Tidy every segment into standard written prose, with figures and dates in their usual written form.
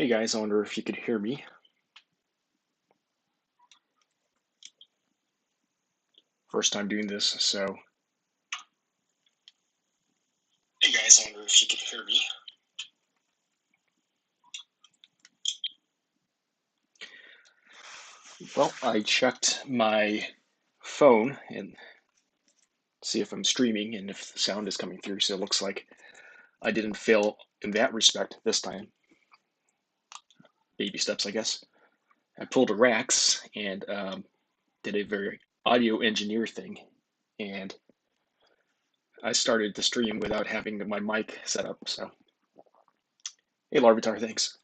Hey guys, I wonder if you could hear me. First time doing this, so. Hey guys, I wonder if you could hear me. Well, I checked my phone and see if I'm streaming and if the sound is coming through, so it looks like I didn't fail in that respect this time. Baby steps, I guess. I pulled a Rax and did a very audio engineer thing, and I started the stream without having my mic set up, so. Hey Larvitar, thanks.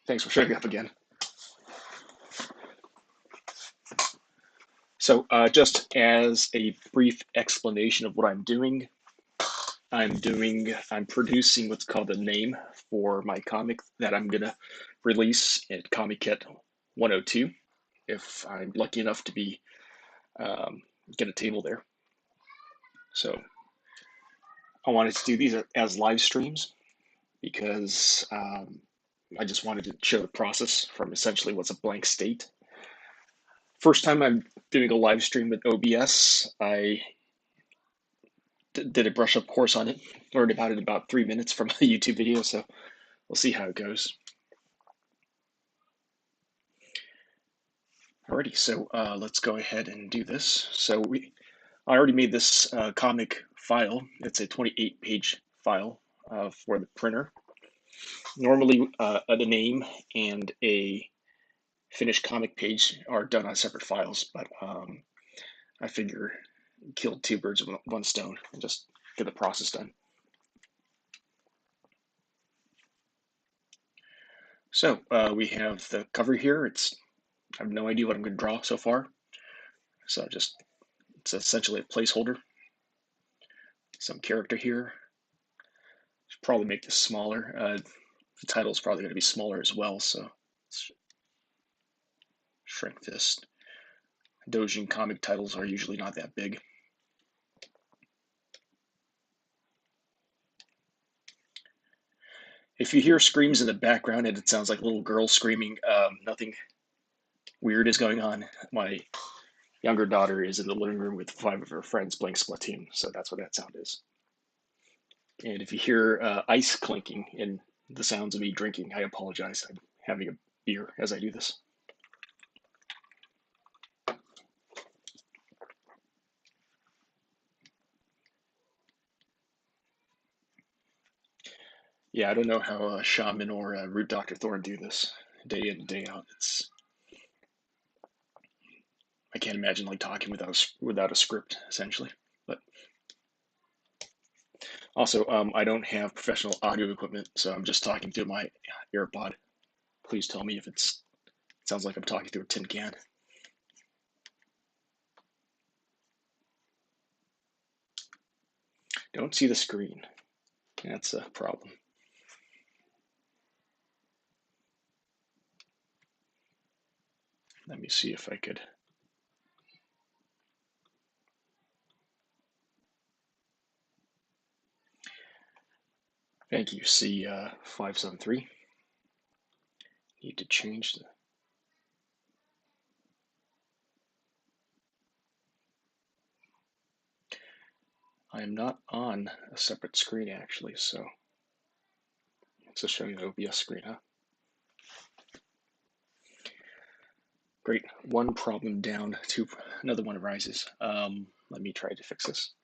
Thanks for showing up again. So just as a brief explanation of what I'm producing what's called a name for my comic that I'm gonna release at Comiket 102 if I'm lucky enough to be get a table there. So I wanted to do these as live streams because I just wanted to show the process from essentially what's a blank state. First time I'm doing a live stream with OBS, I did a brush up course on it, learned about it in about 3 minutes from a YouTube video, so we'll see how it goes. Alrighty, so let's go ahead and do this. So I already made this comic file. It's a 28-page file for the printer. Normally, the name and a finished comic page are done on separate files, but I figure kill two birds with one stone and just get the process done. So we have the cover here. I have no idea what I'm going to draw so far. So it's essentially a placeholder. Some character here. Should probably make this smaller. The title is probably going to be smaller as well, so let's shrink this. Doujin comic titles are usually not that big. If you hear screams in the background and it sounds like a little girl screaming, nothing weird is going on. My younger daughter is in the living room with 5 of her friends playing Splatoon, so that's what that sound is. And if you hear ice clinking and the sounds of me drinking, I apologize. I'm having a beer as I do this. Yeah, I don't know how Shaman or Root Dr. Thorn do this day in and day out. I can't imagine like talking without a script essentially. But also, I don't have professional audio equipment, so I'm just talking through my AirPod. Please tell me if it sounds like I'm talking through a tin can. Don't see the screen. That's a problem. Let me see if I could. Thank you, C573. Need to change the. I am not on a separate screen actually, so it's just showing the OBS screen, huh? Great, one problem down, another one arises. Let me try to fix this.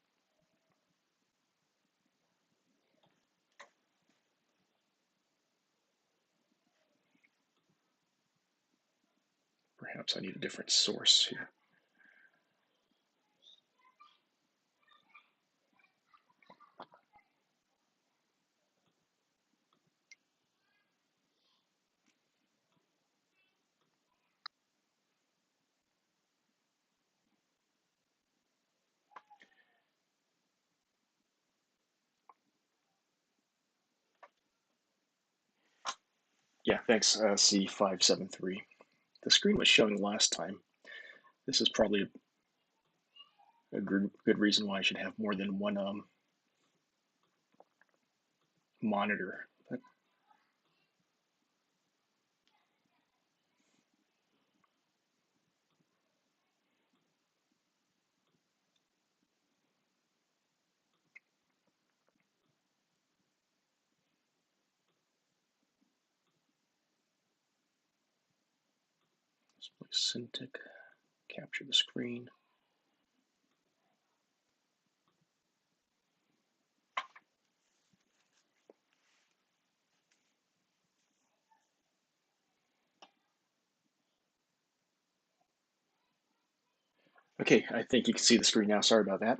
Perhaps I need a different source here. Yeah, thanks, C573. The screen was showing last time. This is probably a good reason why I should have more than one monitor. But Cintiq, capture the screen. Okay, I think you can see the screen now. Sorry about that.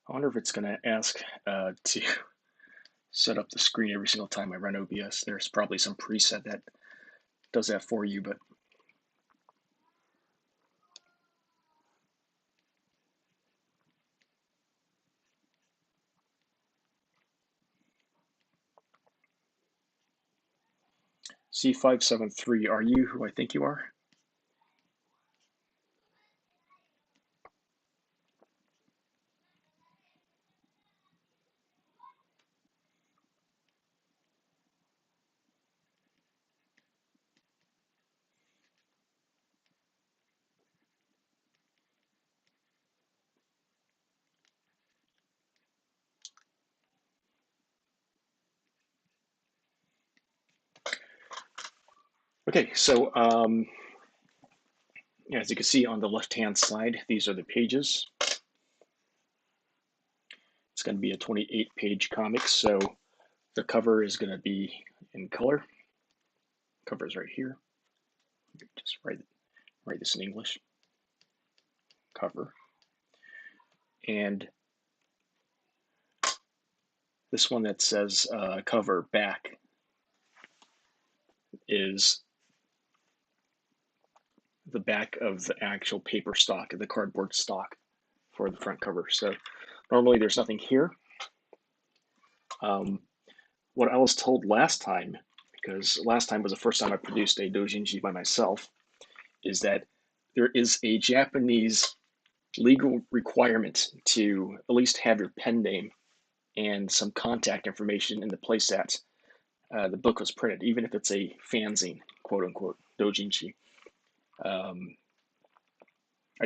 I wonder if it's going to ask to set up the screen every single time I run OBS. There's probably some preset that does that for you, but C573, are you who I think you are? Okay, so as you can see on the left-hand side, these are the pages. It's going to be a 28-page comic, so the cover is going to be in color. Cover is right here. Just write this in English. Cover. And this one that says cover back is the back of the actual paper stock, the cardboard stock for the front cover. So normally there's nothing here. What I was told last time, because last time was the first time I produced a doujinshi by myself, is that there is a Japanese legal requirement to at least have your pen name and some contact information in the place that the book was printed, even if it's a fanzine, quote unquote, doujinshi. I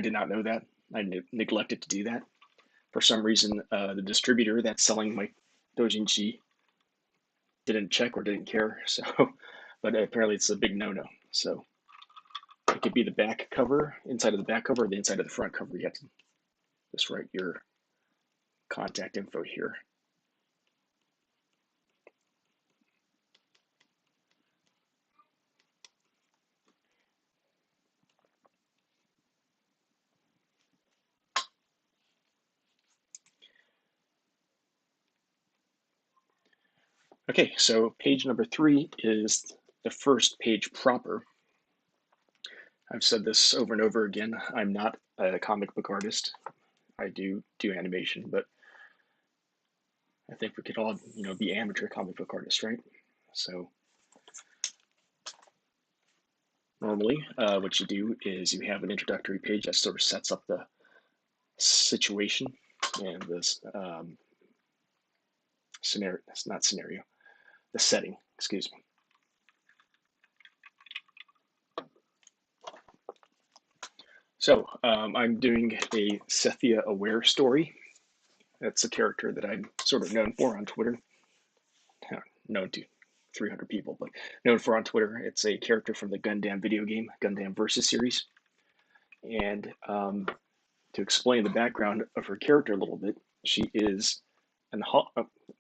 did not know that. I neglected to do that. For some reason, the distributor that's selling my doujinshi didn't check or didn't care. So, but apparently it's a big no-no. So it could be the back cover, inside of the back cover, or the inside of the front cover. You have to just write your contact info here. Okay, so page number 3 is the first page proper. I've said this over and over again. I'm not a comic book artist. I do animation, but I think we could all, be amateur comic book artists, right? So normally, what you do is you have an introductory page that sort of sets up the situation and this scenario. That's not scenario. The setting. Excuse me. So I'm doing a Cethia Aware story. That's a character that I'm sort of known for on Twitter. Known to 300 people, but known for on Twitter. It's a character from the Gundam video game, Gundam Versus series. And to explain the background of her character a little bit, she is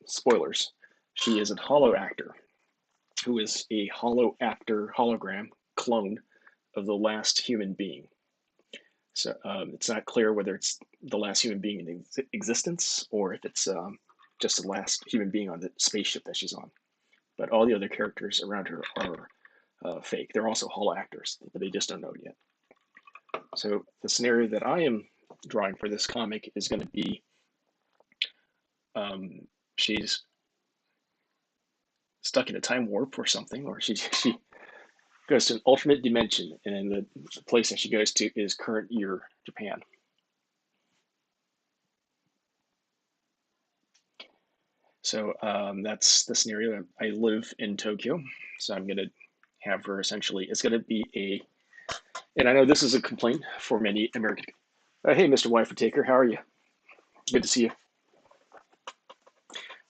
spoilers. She is a holo actor who is a holo actor hologram clone of the last human being. So it's not clear whether it's the last human being in existence or if it's just the last human being on the spaceship that she's on. But all the other characters around her are fake. They're also holo actors, but they just don't know it yet. So the scenario that I am drawing for this comic is going to be she's stuck in a time warp or something, or she goes to an alternate dimension, and the place that she goes to is current year Japan. So that's the scenario. I live in Tokyo, so I'm going to have her essentially. It's going to be a, and I know this is a complaint for many American. Hey, Mr. Wife Taker, how are you? Good to see you.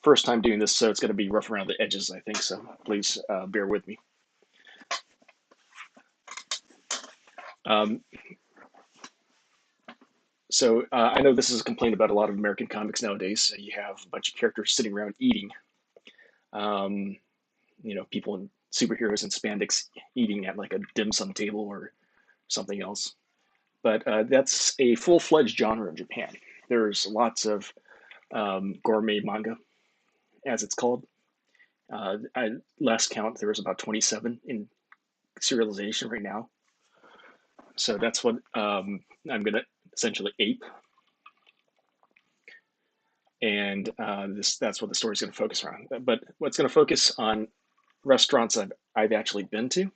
First time doing this, so it's going to be rough around the edges, I think. So please bear with me. Um, so I know this is a complaint about a lot of American comics nowadays. You have a bunch of characters sitting around eating. Um, people in superheroes in spandex eating at like a dim sum table or something else. But that's a full-fledged genre in Japan. There's lots of gourmet manga, as it's called. Last count, there was about 27 in serialization right now. So that's what I'm going to essentially ape. And that's what the story's going to focus around. But what's going to focus on restaurants I've actually been to,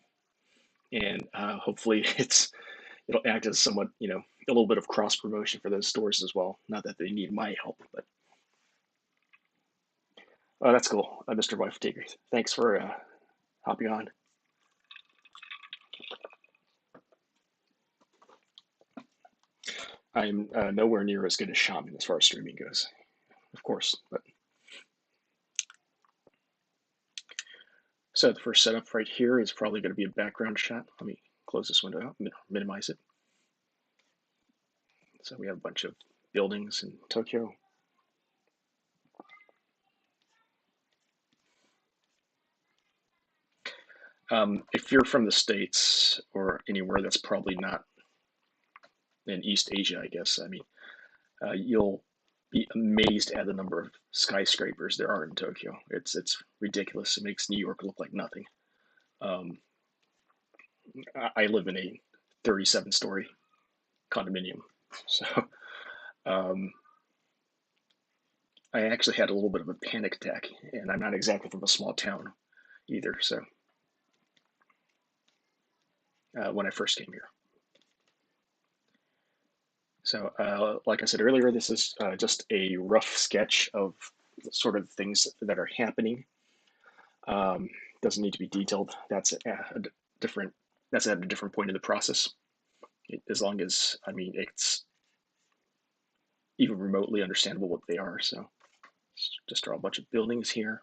and hopefully it'll act as somewhat, a little bit of cross promotion for those stores as well. Not that they need my help, but that's cool, Mr. Wife Taker. Thanks for hopping on. I'm nowhere near as good as Shaman as far as streaming goes, of course. But so the first setup right here is probably going to be a background shot. Let me close this window out, minimize it. So we have a bunch of buildings in Tokyo. If you're from the States or anywhere that's probably not in East Asia, I guess, I mean, you'll be amazed at the number of skyscrapers there are in Tokyo. It's ridiculous. It makes New York look like nothing. Um, I live in a 37-story condominium, so um, I actually had a little bit of a panic attack, and I'm not exactly from a small town either. So when I first came here, so like I said earlier, this is just a rough sketch of sort of things that are happening. Um, doesn't need to be detailed. That's at a different. That's at a different point in the process. As long as I mean it's even remotely understandable what they are. So just draw a bunch of buildings here.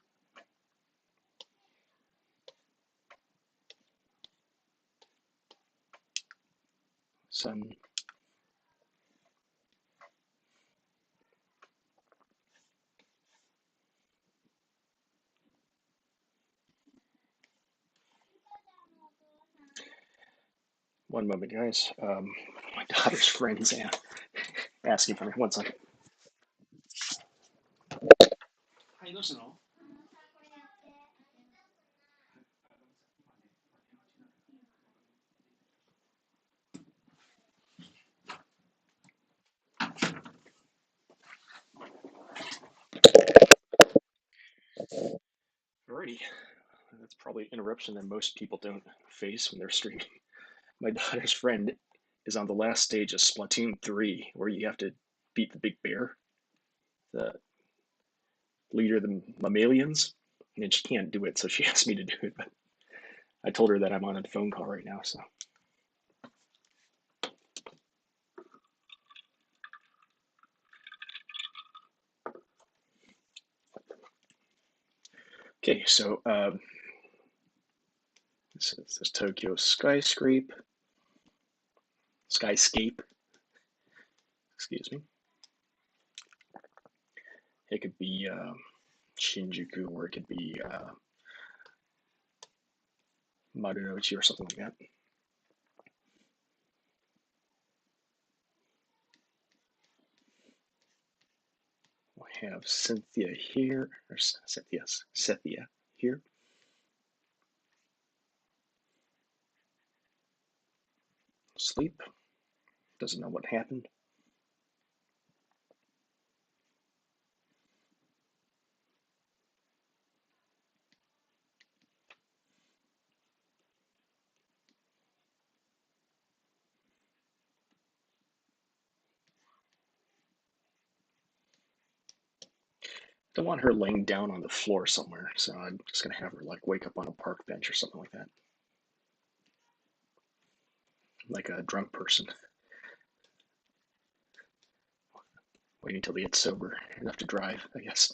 Some one moment, guys. My daughter's friends asking for me. One second. Alrighty. That's probably an interruption that most people don't face when they're streaming. My daughter's friend is on the last stage of Splatoon 3, where you have to beat the big bear, the leader of the mammalians, and she can't do it, so she asked me to do it. But I told her that I'm on a phone call right now, so. Okay, so this is this Tokyo skyscape, excuse me. It could be Shinjuku, or it could be Marunouchi or something like that. We'll have Cynthia here, or Cynthia here. Sleep. Doesn't know what happened. Don't want her laying down on the floor somewhere, so I'm just gonna have her like wake up on a park bench or something like that, like a drunk person waiting till they get sober enough to drive, I guess.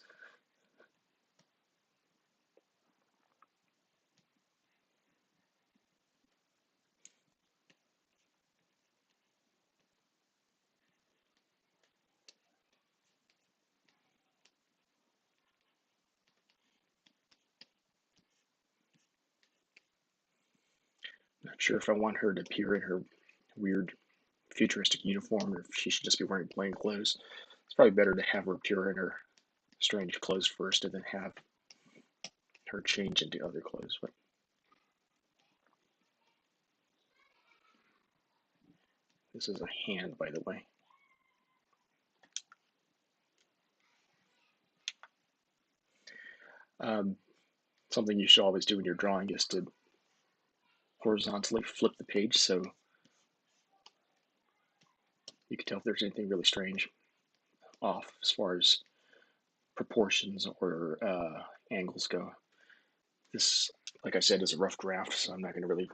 Not sure if I want her to appear in her weird futuristic uniform or if she should just be wearing plain clothes. It's probably better to have her appear in her strange clothes first and then have her change into other clothes. But this is a hand, by the way. Um, Something you should always do when you're drawing is to horizontally flip the page so you can tell if there's anything really strange off as far as proportions or angles go. This, like I said, is a rough draft, so I'm not going to really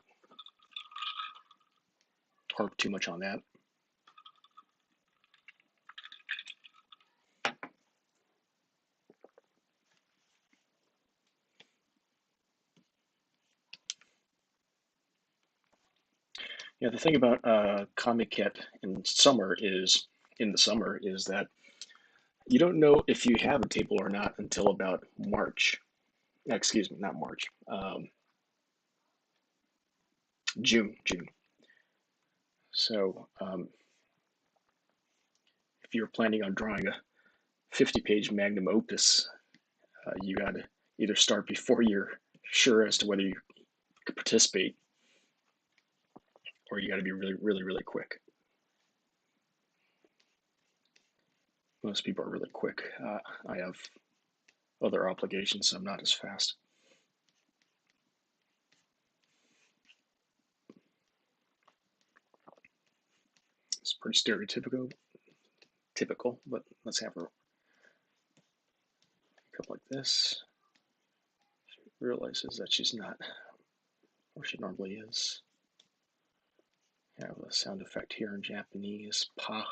harp too much on that. Yeah, the thing about Comiket in the summer is that you don't know if you have a table or not until about March. Excuse me, not March. June. So if you're planning on drawing a 50-page magnum opus, you got to either start before you're sure as to whether you could participate, or you got to be really quick. Most people are really quick. I have other obligations, so I'm not as fast. It's pretty typical, but let's have her go like this. She realizes that she's not where she normally is. I have a sound effect here in Japanese, pa.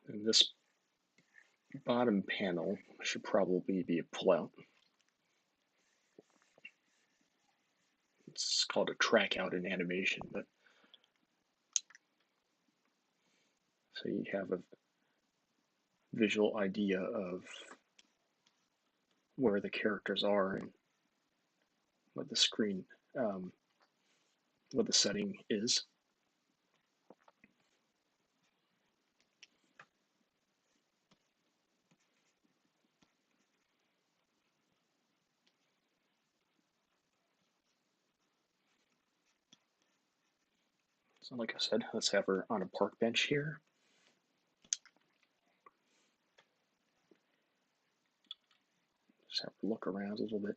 And this bottom panel should probably be a pullout. It's called a track out in animation, but so you have a visual idea of where the characters are and what the screen, what the setting is. So like I said, let's have her on a park bench here. Just have her look around a little bit.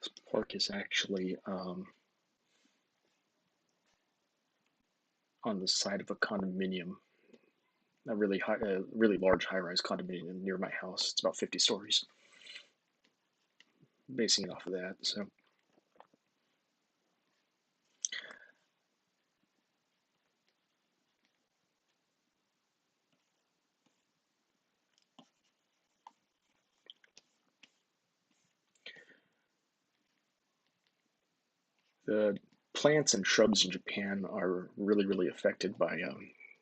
This park is actually on the side of a condominium, a really large high-rise condominium near my house. It's about 50 stories. Basing it off of that, so the plants and shrubs in Japan are really affected by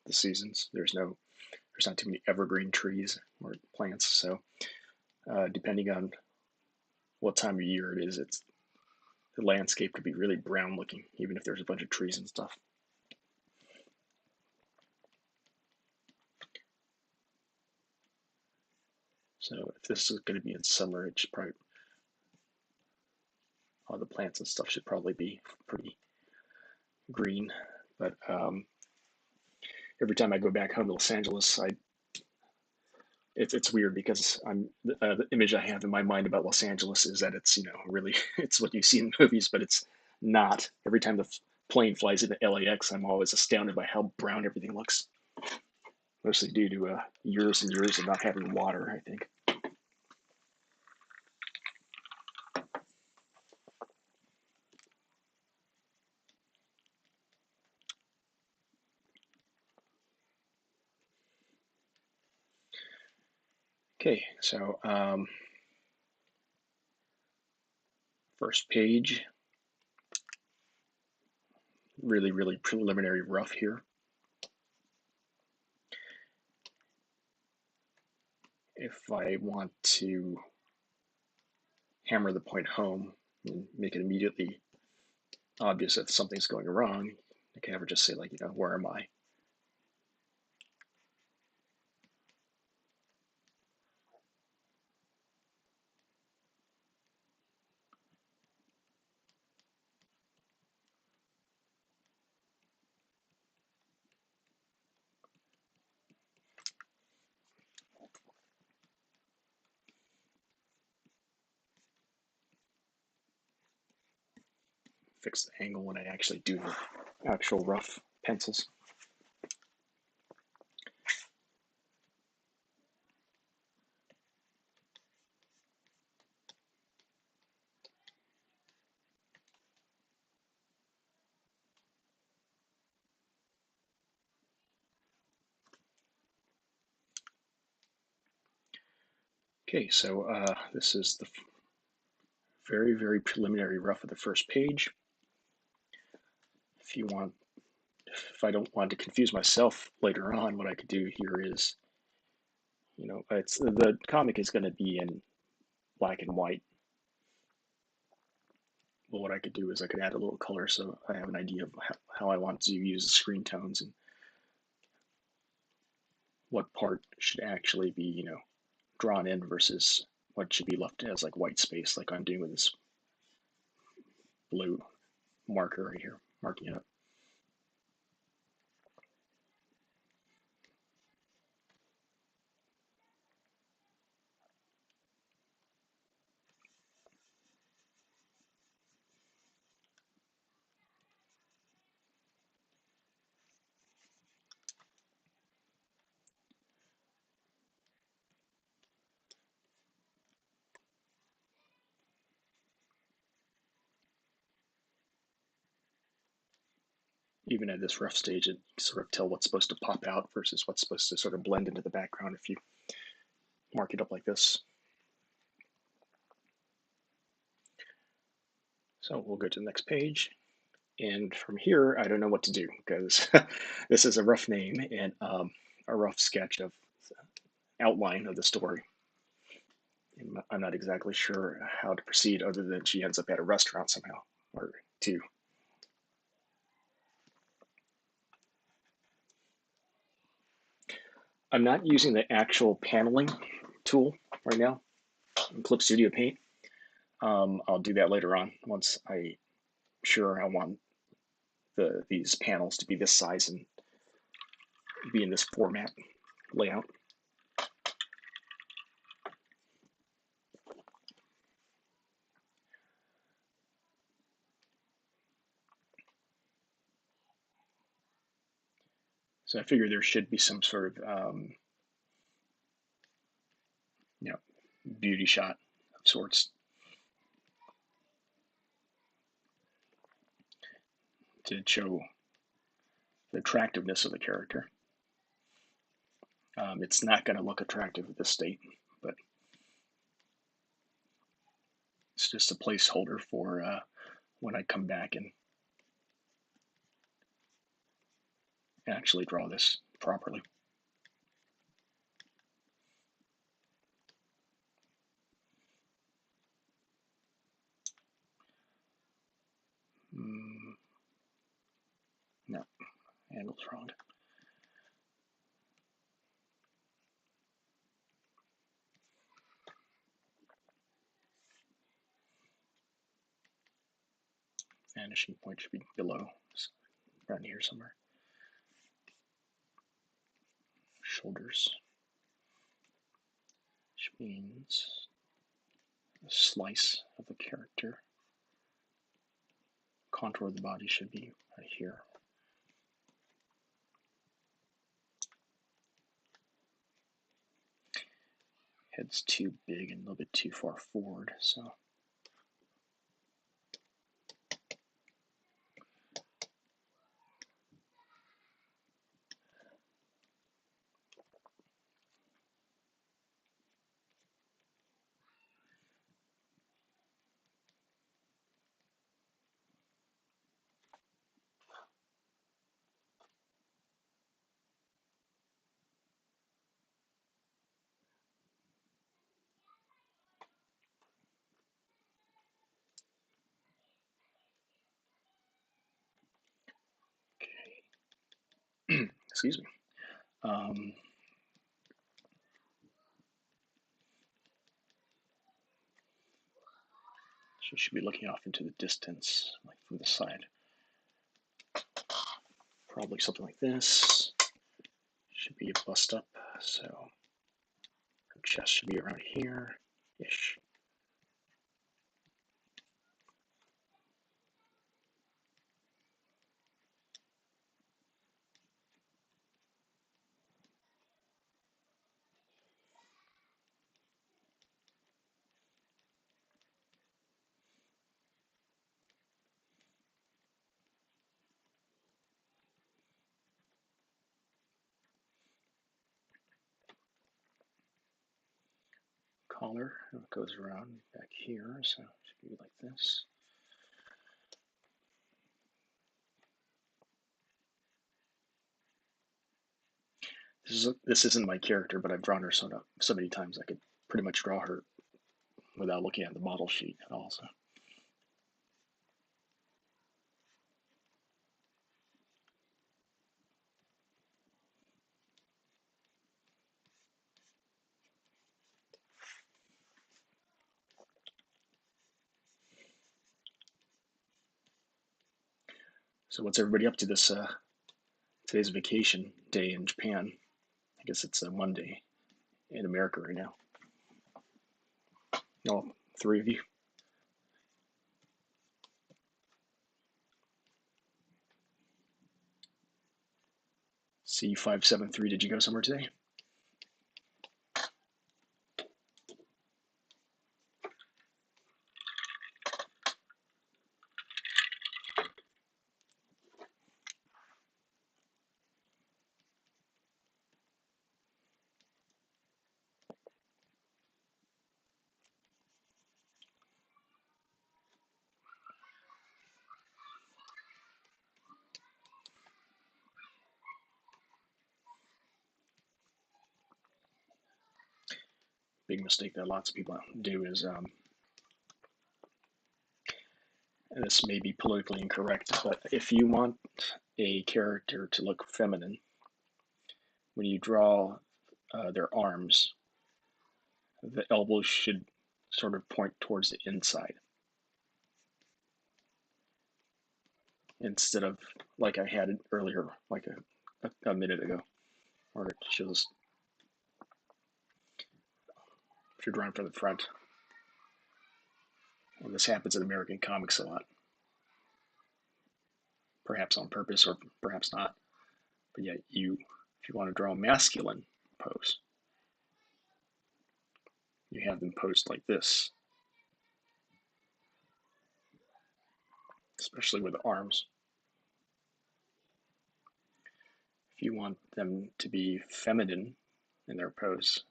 the seasons. There's not too many evergreen trees or plants, so depending on what time of year it is, the landscape could be really brown looking, even if there's a bunch of trees and stuff. So if this is going to be in summer, it should probably, all the plants and stuff should probably be pretty green. But every time I go back home to Los Angeles, it's weird because the image I have in my mind about Los Angeles is that it's really it's what you see in movies, but it's not. Every time the plane flies into LAX, I'm always astounded by how brown everything looks. Mostly due to years and years of not having water, I think. Okay, so first page, really preliminary rough here. If I want to hammer the point home and make it immediately obvious that something's going wrong, I can ever just say, like, where am I? Fix the angle when I actually do the actual rough pencils. Okay, so this is the very preliminary rough of the first page. If I don't want to confuse myself later on, what I could do here is, it's the comic is going to be in black and white. But what I could do is I could add a little color so I have an idea of how I want to use the screen tones and what part should actually be, drawn in versus what should be left as like white space, like I'm doing with this blue marker right here, marking it up. Even at this rough stage, it sort of tell what's supposed to pop out versus what's supposed to sort of blend into the background if you mark it up like this. So we'll go to the next page. And from here, I don't know what to do because this is a rough name and a rough sketch of outline of the story. And I'm not exactly sure how to proceed other than she ends up at a restaurant somehow or two. I'm not using the actual paneling tool right now in Clip Studio Paint. I'll do that later on once I'm sure I want these panels to be this size and be in this format layout. So I figure there should be some sort of beauty shot of sorts to show the attractiveness of the character. It's not going to look attractive at this state, but it's just a placeholder for when I come back and actually draw this properly. No, angle's wrong. vanishing point should be below, around here somewhere. Shoulders, which means a slice of the character. Contour of the body should be right here. Head's too big and a little bit too far forward, so okay. Excuse me. She should be looking off into the distance, like from the side. Probably something like this. Should be a bust up, so her chest should be around here-ish. Collar goes around back here, so it should be like this. This isn't my character, but I've drawn her so many times I could pretty much draw her without looking at the model sheet at all. So what's everybody up to this today's vacation day in Japan? I guess it's a Monday in America right now. All three of you. C573, did you go somewhere today? Big mistake that lots of people do is, and this may be politically incorrect, but if you want a character to look feminine, when you draw their arms, the elbows should sort of point towards the inside instead of like I had it earlier, like a minute ago, where it shows if you're drawing from the front. And this happens in American comics a lot, perhaps on purpose or perhaps not. But yet, if you want to draw a masculine pose, you have them posed like this, especially with the arms. If you want them to be feminine in their pose,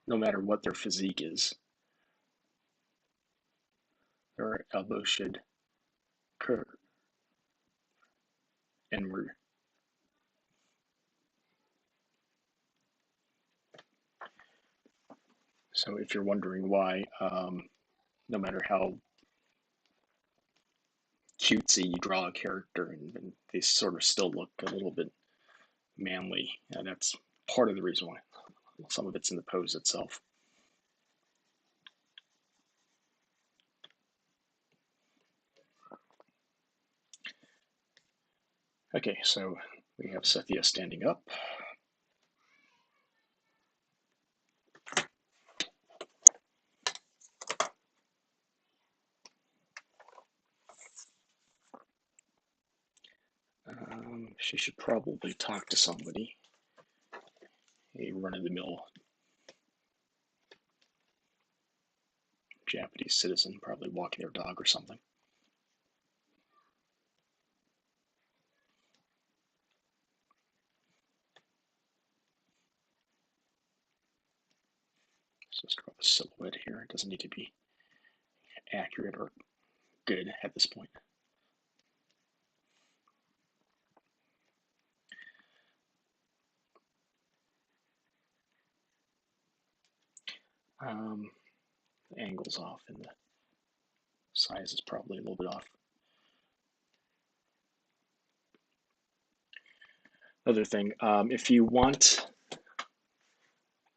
no matter what their physique is, their elbow should curve inward. So if you're wondering why, no matter how cutesy you draw a character and they sort of still look a little bit manly, and that's part of the reason why. Some of it's in the pose itself. Okay, so we have Cynthia standing up. She should probably talk to somebody, a run-of-the-mill Japanese citizen, probably walking their dog or something. So let's draw the silhouette here. It doesn't need to be accurate or good at this point. The angle's off and the size is probably a little bit off. Other thing, if you want,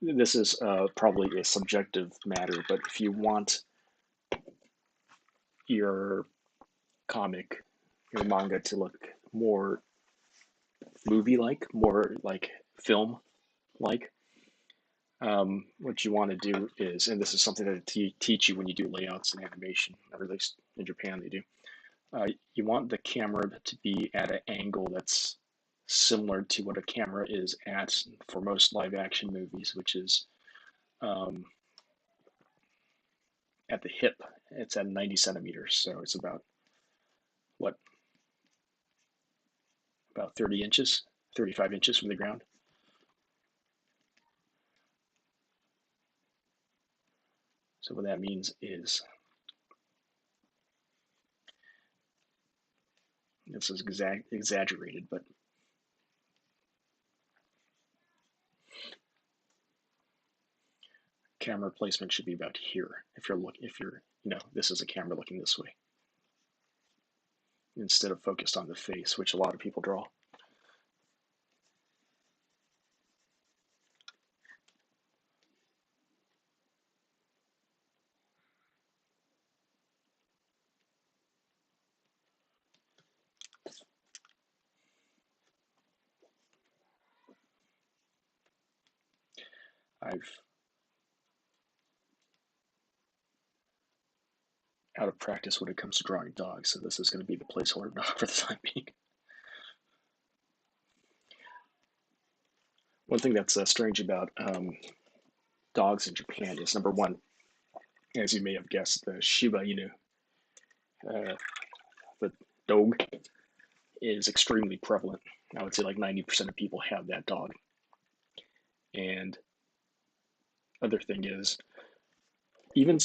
this is probably a subjective matter, but if you want your comic, your manga to look more movie-like, more like film-like, what you want to do is, and this is something that I teach you when you do layouts and animation, or at least in Japan they do, you want the camera to be at an angle that's similar to what a camera is at for most live action movies, which is um, at the hip. It's at 90 centimeters, so it's what about 30 inches, 35 inches from the ground. So what that means is, this is exaggerated, but camera placement should be about here. If you're, this is a camera looking this way instead of focused on the face, which a lot of people draw. I've out of practice when it comes to drawing dogs, so this is going to be the placeholder dog for the time being. One thing that's strange about dogs in Japan is, number one, as you may have guessed, the Shiba Inu, uh, the dog, is extremely prevalent. I would say like 90% of people have that dog. And other thing is, even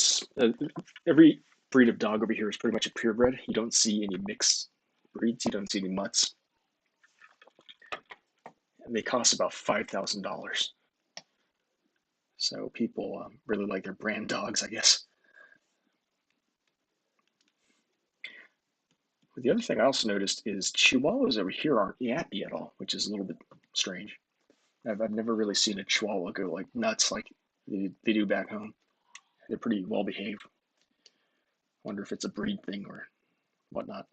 every breed of dog over here is pretty much a purebred. You don't see any mixed breeds. You don't see any mutts. And they cost about $5,000. So people really like their brand dogs, I guess. The other thing I also noticed is Chihuahuas over here aren't yappy at all, which is a little bit strange. I've never really seen a Chihuahua go like nuts like they do back home. They're pretty well behaved. Wonder if it's a breed thing or whatnot.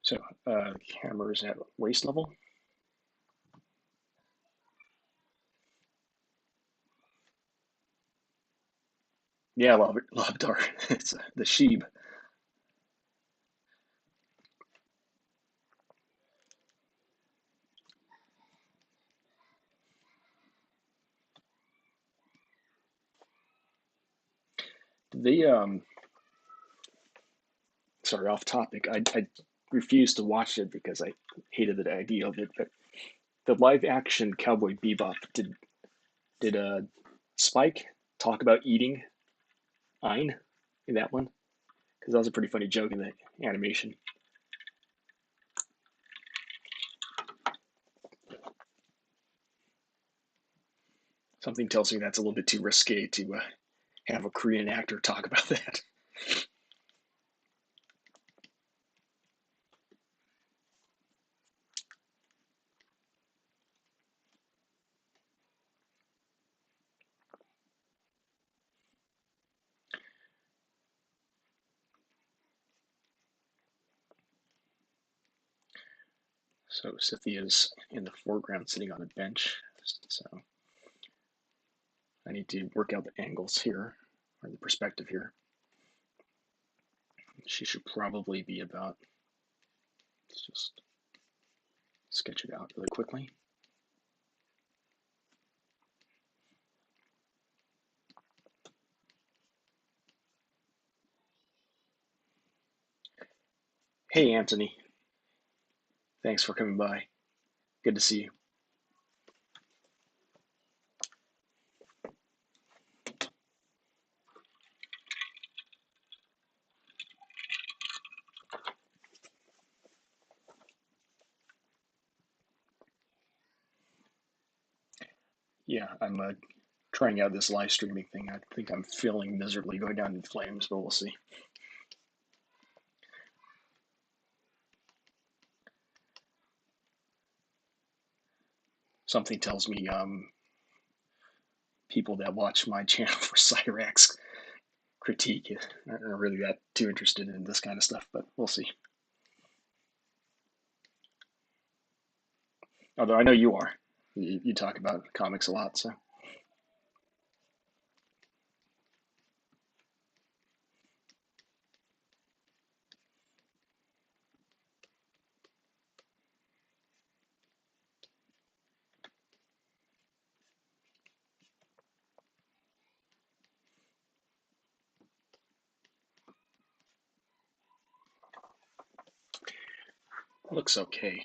So camera's at waist level. Yeah, Lobdar. It's the sheep. The sorry, off topic. I refused to watch it because I hated the idea of it. But the live action Cowboy Bebop, did Spike talk about eating Ein in that one? Because that was a pretty funny joke in the animation. Something tells me that's a little bit too risque to have a Korean actor talk about that. So Cynthia's in the foreground sitting on a bench. So I need to work out the angles here, or the perspective here. She should probably be about, let's just sketch it out really quickly. Hey, Anthony. Thanks for coming by. Good to see you. Yeah, I'm trying out this live streaming thing. I think I'm feeling miserably going down in flames, but we'll see. Something tells me people that watch my channel for Cyrax critique aren't really that too interested in this kind of stuff, but we'll see. Although I know you are. You talk about comics a lot, so. Looks okay.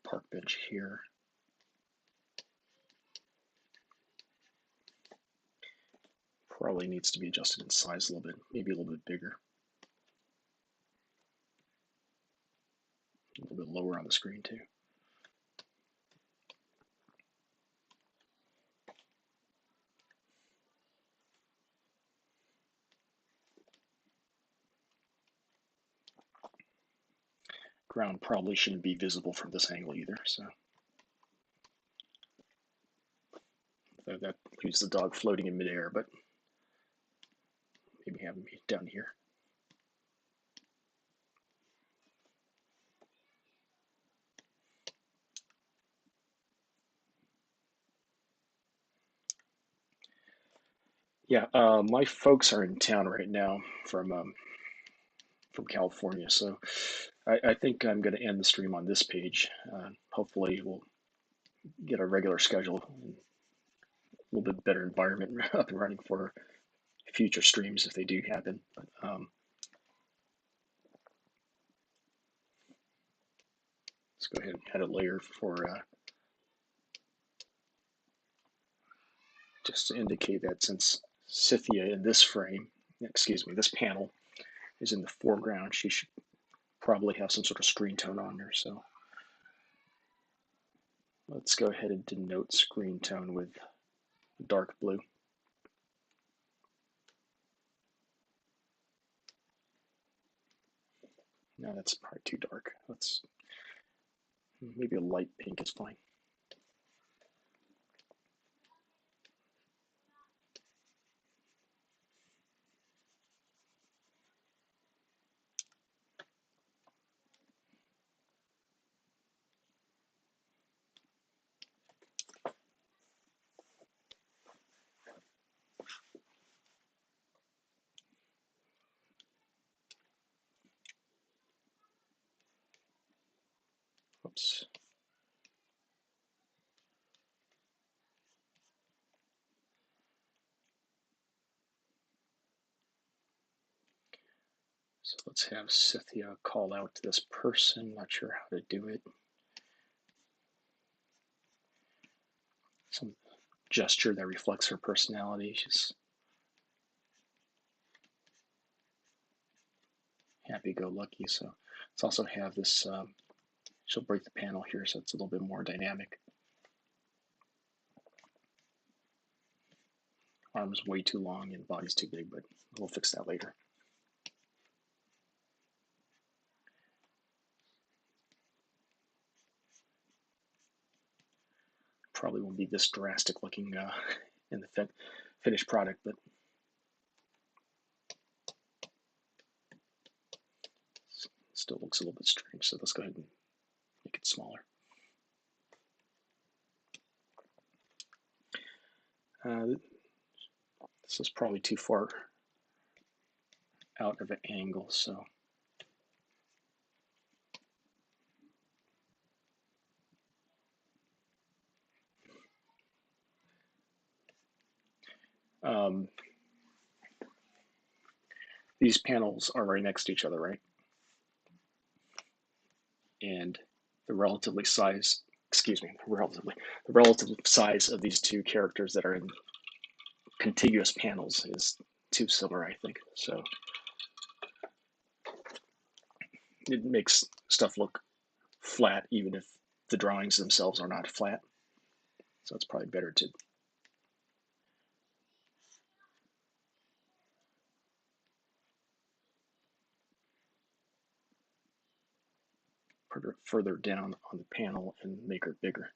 Park bench here. Probably needs to be adjusted in size a little bit, maybe a little bit bigger. A little bit lower on the screen too. Ground probably shouldn't be visible from this angle either, so. That leaves the dog floating in midair, but maybe have him down here. Yeah, my folks are in town right now from California, so I think I'm going to end the stream on this page. Hopefully, we'll get a regular schedule and a little bit better environment up and running for future streams if they do happen. But, let's go ahead and add a layer for just to indicate that since Scythia in this frame, excuse me, this panel is in the foreground, she should probably have some sort of screen tone on there. So let's go ahead and denote screen tone with dark blue. No, that's probably too dark. Let's maybe a light pink is fine. Oops. So let's have Scythia call out to this person. Not sure how to do it. Some gesture that reflects her personality. She's happy-go-lucky. So let's also have this. She'll break the panel here, so it's a little bit more dynamic. Arms way too long and body's too big, but we'll fix that later. Probably won't be this drastic looking in the finished product, but Still looks a little bit strange, so let's go ahead and make it smaller. This is probably too far out of an angle, so these panels are right next to each other, right? And the relative size of these two characters that are in contiguous panels is too similar, I think. So it makes stuff look flat, even if the drawings themselves are not flat. So it's probably better to put it further down on the panel and make it bigger.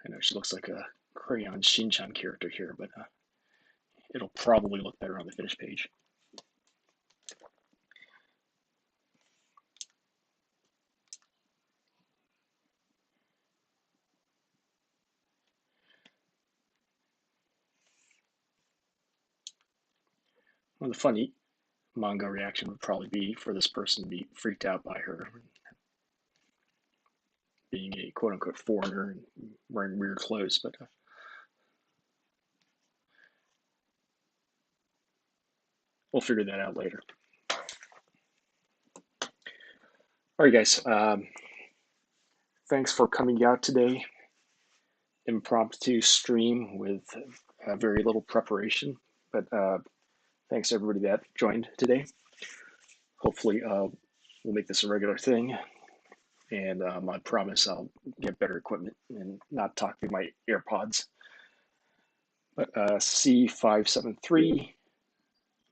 I know she looks like a crayon Shinchan character here, but it'll probably look better on the finished page. Well, the funny manga reaction would probably be for this person to be freaked out by her being a quote-unquote foreigner and wearing weird clothes, but we'll figure that out later. All right, guys. Thanks for coming out today. Impromptu stream with very little preparation, but thanks to everybody that joined today. Hopefully, we'll make this a regular thing, and I promise I'll get better equipment and not talk through my AirPods. But C573,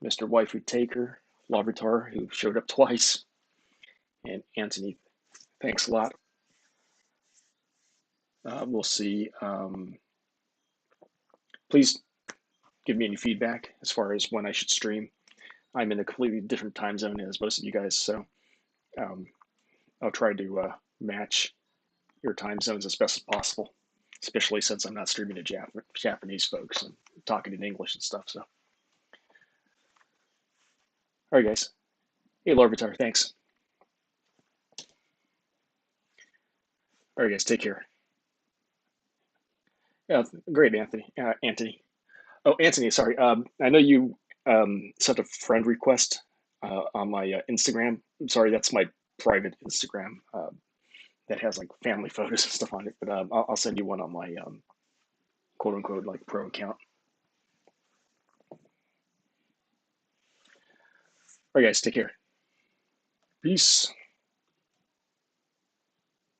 Mr. Waifu Taker, Labratar, who showed up twice, and Anthony, thanks a lot. We'll see. Please give me any feedback as far as when I should stream. I'm in a completely different time zone as most of you guys, so I'll try to match your time zones as best as possible, especially since I'm not streaming to Japanese folks and talking in English and stuff. So, all right, guys. Hey, Larvitar, thanks. All right, guys, take care. Yeah, great, Anthony. Anthony. Oh, Anthony, sorry. I know you sent a friend request on my Instagram. I'm sorry, that's my private Instagram that has like family photos and stuff on it. But I'll send you one on my quote unquote like pro account. All right, guys, take care. Peace.